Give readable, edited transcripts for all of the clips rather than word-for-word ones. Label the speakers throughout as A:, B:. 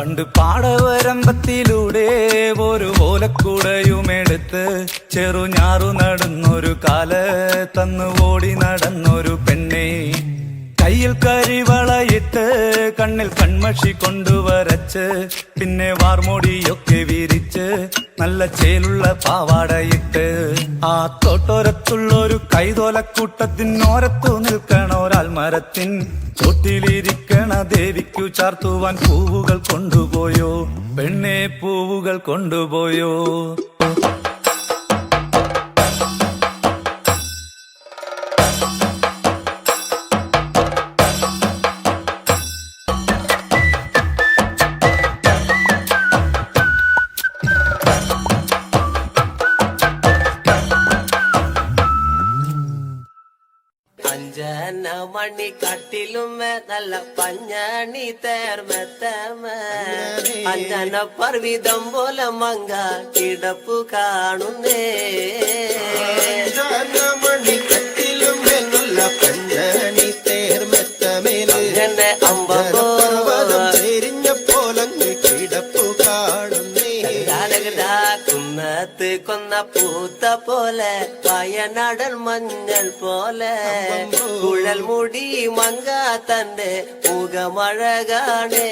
A: പണ്ട് പാടവരമ്പത്തിലൂടെ ഒരു ഓലക്കുടയുമെടുത്ത് ചെറുഞാറു നടന്നൊരു കാല തന്നു ഓടി നടന്നൊരു പെണ്ണെ, കയ്യിൽ കരിവളയിട്ട് കണ്ണിൽ കൺമഷി കൊണ്ടുവരച്ച് പിന്നെ വാർമോടിയൊക്കെ വിരിച്ച് നല്ല ചേലുള്ള പാവാടയിട്ട് ആ തോട്ടോരത്തുള്ളൊരു കൈതോലക്കൂട്ടത്തിനോരത്തു നിൽക്കണ ഒരാൽമരത്തിൻ ചോട്ടിലിരിക്കണ ദേവിക്കു ചാർത്തുവാൻ പൂവുകൾ കൊണ്ടുപോയോ പെണ്ണെ, പൂവുകൾ കൊണ്ടുപോയോ?
B: അഞ്ചന മണി കട്ടിലുമേ നല്ല പഞ്ഞണി തേർമെത്തമേ, അഞ്ചന പർവിതം പോലെ മങ്ക കിടപ്പു കാണുന്നേ.
C: മണി കട്ടിലുമേ നല്ല പഞ്ഞണി തേർമെത്തമേലെ അമ്പർവതം ചെരിഞ്ഞ പോലങ്ങ് കിടപ്പു കാണുന്നേ.
B: കുന്നത്ത് കൊന്ന പൂത്ത പോലെ വയനാടൻ മഞ്ഞൾ പോലെ കുഴൽ മുടി മങ്ക തന്റെ മുഖമഴകാണേ.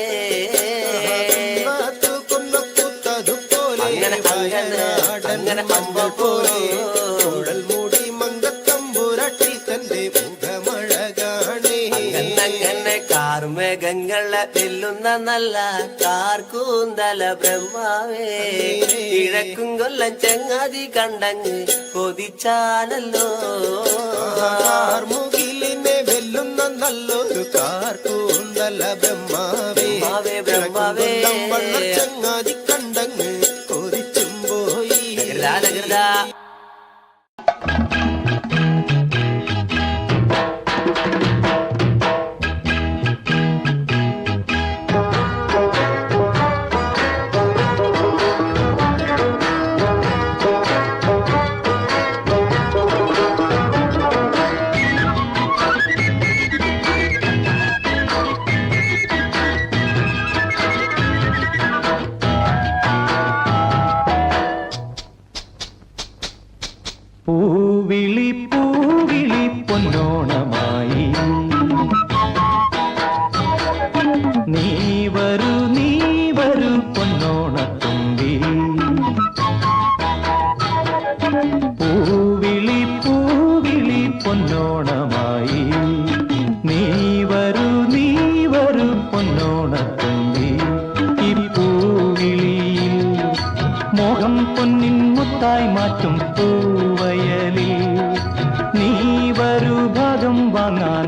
B: അങ്ങനെ അങ്ങനെ അമ്പ പോലെ
C: കുഴൽ മുടി മങ്കത്തമ്പുരട്ടി തന്റെ മുഖമഴകാണേ.
B: അങ്ങനെ കാർമേഘങ്ങളെ വെല്ലുന്ന നല്ല കാർക്കൂന്തല ബ്രഹ്മാവേ, കിഴക്കും കൊല്ലം ചങ്ങാതി കണ്ടങ്ങ് കൊതിച്ചാലല്ലോ.
C: മുകിലിനെ വെല്ലുന്ന നല്ലൊരു കാർക്കൂന്തല ബ്രഹ്മാവേ,
B: ബ്രഹ്മാവേ
C: ചങ്ങാതി കണ്ടങ്ങ് കൊതിച്ചും പോയി.
D: പൂവിളി പൂവിളി പൊന്നോണമായി നീ വരൂ പൊന്നോണത്തുമ്പി. പൂവിളി പൂവിളി പൊന്നോണമായി നീ വരൂ പൊന്നോണത്തുമ്പി. ഈ പൂവിളിയിൽ മോഹം പൊന്നിൻ മുത്തായി മാറ്റും പൂവയലിൽ നീ വരൂ ഭാഗം വാങ്ങാൻ.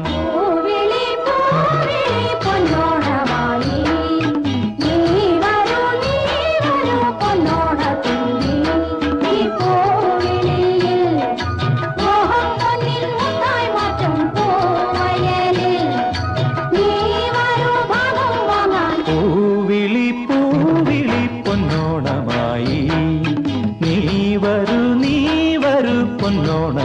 D: പൂവിളി പൂവിളി പൊന്നോണമായി നീ വരൂ പൊന്നോണ